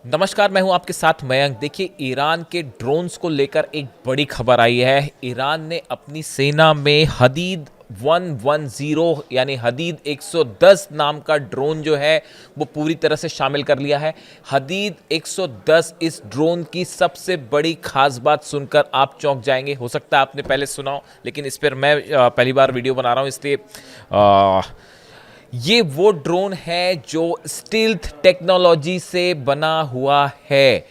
नमस्कार, मैं हूं आपके साथ मयंक। देखिए, ईरान के ड्रोन्स को लेकर एक बड़ी खबर आई है। ईरान ने अपनी सेना में हदीद 110 यानी हदीद 110 नाम का ड्रोन जो है वो पूरी तरह से शामिल कर लिया है। हदीद 110 इस ड्रोन की सबसे बड़ी खास बात सुनकर आप चौंक जाएंगे। हो सकता है आपने पहले सुना हो, लेकिन इस पर मैं पहली बार वीडियो बना रहा हूं, इसलिए ये वो ड्रोन है जो स्टील्थ टेक्नोलॉजी से बना हुआ है।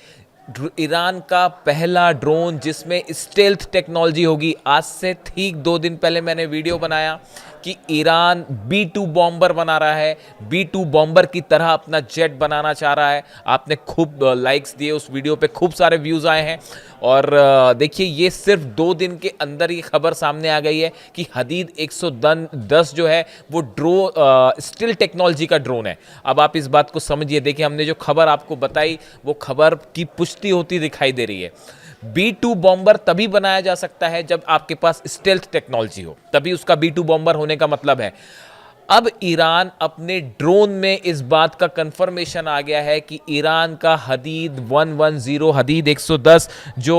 ईरान का पहला ड्रोन जिसमें स्टेल्थ टेक्नोलॉजी होगी। आज से ठीक 2 दिन पहले मैंने वीडियो बनाया कि ईरान B2 बॉम्बर बना रहा है, B2 बॉम्बर की तरह अपना जेट बनाना चाह रहा है। आपने खूब लाइक्स दिए उस वीडियो पे, खूब सारे व्यूज़ आए हैं। और देखिए, ये सिर्फ 2 दिन के अंदर ही खबर सामने आ गई है कि हदीद 110 जो है वो स्टिल टेक्नोलॉजी का ड्रोन है। अब आप इस बात को समझिए। देखिए, हमने जो खबर आपको बताई वो खबर की पुष्टि होती दिखाई दे रही है। B2 बॉम्बर तभी बनाया जा सकता है जब आपके पास स्टेल्थ टेक्नोलॉजी हो, तभी उसका B2 बॉम्बर होने का मतलब है। अब ईरान अपने ड्रोन में इस बात का कंफर्मेशन आ गया है कि ईरान का हदीद 110 हदीद 110 जो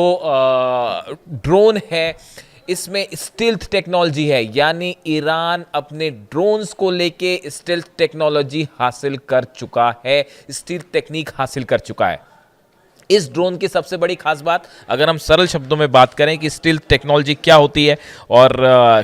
ड्रोन है इसमें स्टिल्थ टेक्नोलॉजी है। यानी ईरान अपने ड्रोन्स को लेके स्टिल्थ टेक्नोलॉजी हासिल कर चुका है, स्टिल्थ टेक्निक हासिल कर चुका है। इस ड्रोन की सबसे बड़ी खास बात, अगर हम सरल शब्दों में बात करें कि स्टिल्थ टेक्नोलॉजी क्या होती है और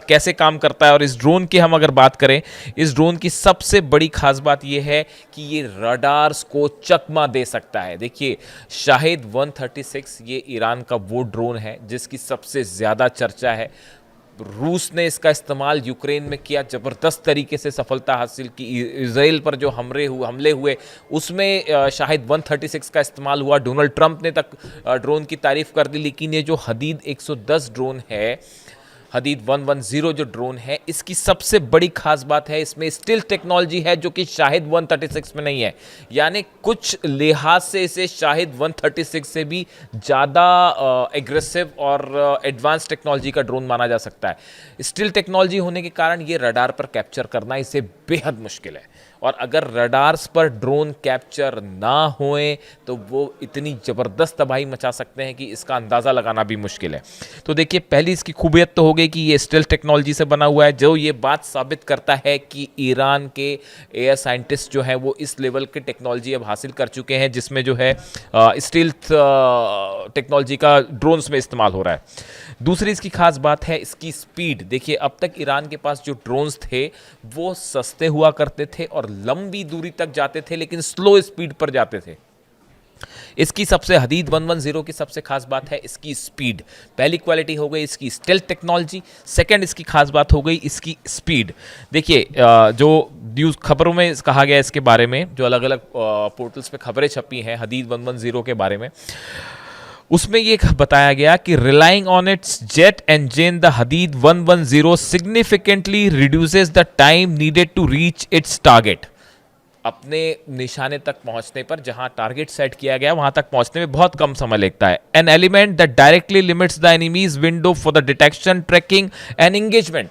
कैसे काम करता है, और इस ड्रोन की हम अगर बात करें, इस ड्रोन की सबसे बड़ी खास बात यह है कि ये रडार्स को चकमा दे सकता है। देखिए, शाहिद 136 ये ईरान का वो ड्रोन है जिसकी सबसे ज़्यादा चर्चा है। रूस ने इसका इस्तेमाल यूक्रेन में किया, ज़बरदस्त तरीके से सफलता हासिल की। इसराइल पर जो हमले हुए उसमें शायद 136 का इस्तेमाल हुआ। डोनाल्ड ट्रंप ने तक ड्रोन की तारीफ कर दी। लेकिन ये जो हदीद 110 ड्रोन है, हदीद 110 जो ड्रोन है, इसकी सबसे बड़ी खास बात है इसमें स्टिल्थ टेक्नोलॉजी है जो कि शाहिद 136 में नहीं है। यानी कुछ लिहाज से इसे शाहिद 136 से भी ज़्यादा एग्रेसिव और एडवांस टेक्नोलॉजी का ड्रोन माना जा सकता है। स्टिल्थ टेक्नोलॉजी होने के कारण ये रडार पर कैप्चर करना इसे बेहद मुश्किल है, और अगर रडार्स पर ड्रोन कैप्चर ना होए तो वो इतनी ज़बरदस्त तबाही मचा सकते हैं कि इसका अंदाज़ा लगाना भी मुश्किल है। तो देखिए, पहली इसकी खूबियत तो हो गई कि ये स्टेल्थ टेक्नोलॉजी से बना हुआ है, जो ये बात साबित करता है कि ईरान के एयर साइंटिस्ट जो हैं वो इस लेवल की टेक्नोलॉजी अब हासिल कर चुके हैं जिसमें जो है स्टेल्थ टेक्नोलॉजी का ड्रोन्स में इस्तेमाल हो रहा है। दूसरी इसकी खास बात है इसकी स्पीड। देखिए, अब तक ईरान के पास जो ड्रोन्स थे वो सस्ते हुआ करते थे और लंबी दूरी तक जाते थे, लेकिन स्लो स्पीड पर जाते थे। इसकी सबसे हदीद 110 की सबसे खास बात है इसकी स्पीड। पहली क्वालिटी हो गई इसकी स्टेल्थ टेक्नोलॉजी, सेकंड इसकी खास बात हो गई इसकी स्पीड। देखिए, जो न्यूज़ खबरों में कहा गया इसके बारे में, जो अलग अलग पोर्टल्स पे खबरें छपी हैं हदीद 110 के बारे में, उसमें ये बताया गया कि relying on its jet engine the Hadid 110 significantly reduces the time needed to reach its target. अपने निशाने तक पहुंचने पर, जहां टारगेट सेट किया गया वहां तक पहुंचने में बहुत कम समय लगता है। An element that directly limits the enemy's window for the detection, tracking and engagement.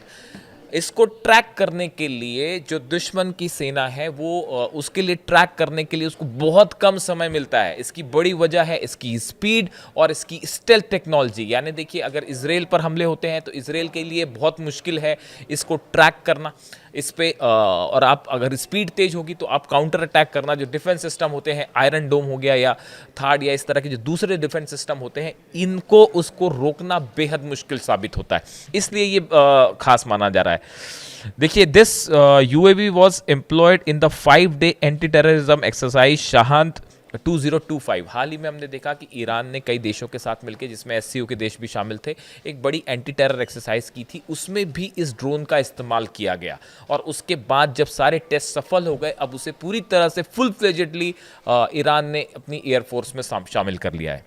इसको ट्रैक करने के लिए जो दुश्मन की सेना है वो उसके लिए ट्रैक करने के लिए उसको बहुत कम समय मिलता है। इसकी बड़ी वजह है इसकी स्पीड और इसकी स्टेल्थ टेक्नोलॉजी। यानी देखिए, अगर इसराइल पर हमले होते हैं तो इसराइल के लिए बहुत मुश्किल है इसको ट्रैक करना इस पे, और आप अगर स्पीड तेज होगी तो आप काउंटर अटैक करना, जो डिफेंस सिस्टम होते हैं, आयरन डोम हो गया या थार्ड या इस तरह के जो दूसरे डिफेंस सिस्टम होते हैं, इनको उसको रोकना बेहद मुश्किल साबित होता है। इसलिए ये खास माना जा रहा है। देखिए, this UAV was employed in the 5-day anti terrorism exercise Shahid 2025। हाल ही में हमने देखा कि ईरान ने कई देशों के साथ मिलकर, जिसमें SCO के देश भी शामिल थे, एक बड़ी एंटी टेरर एक्सरसाइज की थी। उसमें भी इस ड्रोन का इस्तेमाल किया गया, और उसके बाद जब सारे टेस्ट सफल हो गए, अब उसे पूरी तरह से फुल फ्लेजेडली ईरान ने अपनी एयरफोर्स में शामिल कर लिया है।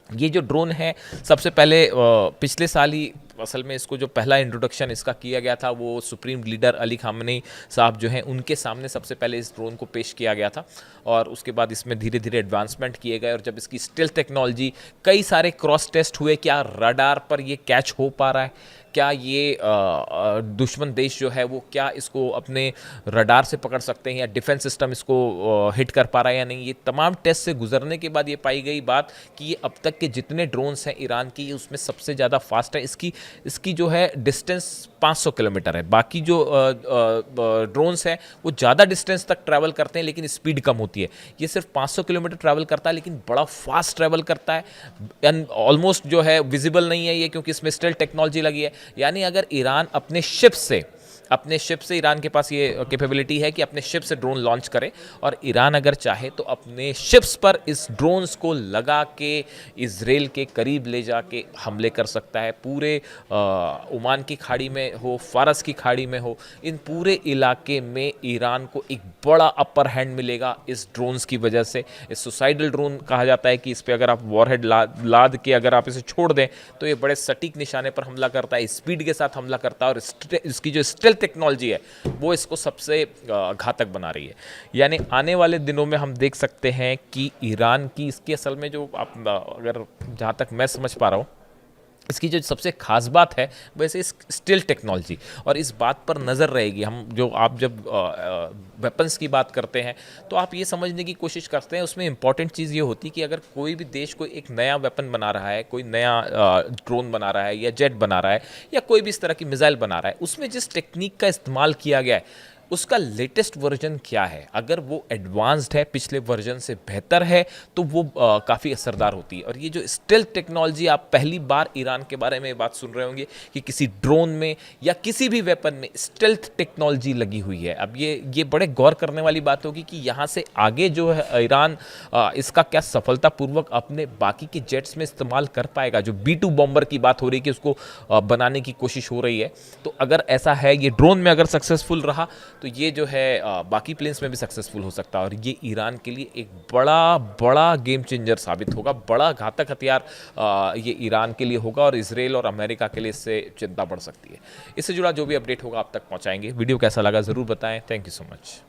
ये जो ड्रोन है सबसे पहले पिछले साल ही असल में इसको जो पहला इंट्रोडक्शन इसका किया गया था वो सुप्रीम लीडर अली खामनेई साहब जो हैं उनके सामने सबसे पहले इस ड्रोन को पेश किया गया था, और उसके बाद इसमें धीरे धीरे एडवांसमेंट किए गए। और जब इसकी स्टेल्थ टेक्नोलॉजी, कई सारे क्रॉस टेस्ट हुए, क्या रडार पर ये कैच हो पा रहा है, क्या ये दुश्मन देश जो है वो क्या इसको अपने रडार से पकड़ सकते हैं, या डिफेंस सिस्टम इसको हिट कर पा रहा है या नहीं, ये तमाम टेस्ट से गुजरने के बाद ये पाई गई बात कि ये अब तक के जितने ड्रोन्स हैं ईरान की, उसमें सबसे ज़्यादा फास्ट है। इसकी जो है डिस्टेंस 500 किलोमीटर है। बाकी जो ड्रोन्स हैं वो ज़्यादा डिस्टेंस तक ट्रैवल करते हैं लेकिन स्पीड कम होती है। ये सिर्फ 500 किलोमीटर ट्रैवल करता है लेकिन बड़ा फास्ट ट्रैवल करता है, एंड ऑलमोस्ट जो है विजिबल नहीं है ये, क्योंकि इसमें स्टेल्थ टेक्नोलॉजी लगी है। यानी अगर ईरान अपने शिप से ईरान के पास ये कैपेबिलिटी है कि अपने शिप से ड्रोन लॉन्च करे, और ईरान अगर चाहे तो अपने शिप्स पर इस ड्रोन्स को लगा के इजराइल के करीब ले जाके हमले कर सकता है। पूरे ओमान की खाड़ी में हो, फारस की खाड़ी में हो, इन पूरे इलाके में ईरान को एक बड़ा अपर हैंड मिलेगा इस ड्रोन्स की वजह से। इस सुसाइडल ड्रोन कहा जाता है कि इस पर अगर आप वॉरहेड लाद के अगर आप इसे छोड़ दें तो ये बड़े सटीक निशाने पर हमला करता है, स्पीड के साथ हमला करता है, और इसकी जो स्टेल्थ टेक्नोलॉजी है वो इसको सबसे घातक बना रही है। यानी आने वाले दिनों में हम देख सकते हैं कि ईरान की इसकी असल में जो आप अगर जहाँ तक मैं समझ पा रहा हूँ, इसकी जो सबसे खास बात है वैसे इस स्टेल्थ टेक्नोलॉजी, और इस बात पर नज़र रहेगी। हम जो आप जब वेपन्स की बात करते हैं तो आप ये समझने की कोशिश करते हैं, उसमें इंपॉर्टेंट चीज़ ये होती है कि अगर कोई भी देश कोई एक नया वेपन बना रहा है, कोई नया ड्रोन बना रहा है या जेट बना रहा है या कोई भी इस तरह की मिसाइल बना रहा है, उसमें जिस टेक्निक का इस्तेमाल किया गया है उसका लेटेस्ट वर्जन क्या है। अगर वो एडवांस्ड है, पिछले वर्जन से बेहतर है, तो वो काफ़ी असरदार होती है। और ये जो स्टेल्थ टेक्नोलॉजी, आप पहली बार ईरान के बारे में बात सुन रहे होंगे कि किसी ड्रोन में या किसी भी वेपन में स्टेल्थ टेक्नोलॉजी लगी हुई है। अब ये बड़े गौर करने वाली बात होगी कि यहाँ से आगे जो है ईरान इसका क्या सफलतापूर्वक अपने बाकी के जेट्स में इस्तेमाल कर पाएगा। जो B2 बॉम्बर की बात हो रही है कि उसको बनाने की कोशिश हो रही है, तो अगर ऐसा है, ये ड्रोन में अगर सक्सेसफुल रहा तो ये जो है बाकी प्लेन्स में भी सक्सेसफुल हो सकता है, और ये ईरान के लिए एक बड़ा गेम चेंजर साबित होगा, बड़ा घातक हथियार ये ईरान के लिए होगा, और इजराइल और अमेरिका के लिए इससे चिंता बढ़ सकती है। इससे जुड़ा जो भी अपडेट होगा आप तक पहुंचाएंगे। वीडियो कैसा लगा ज़रूर बताएं। Thank you so much.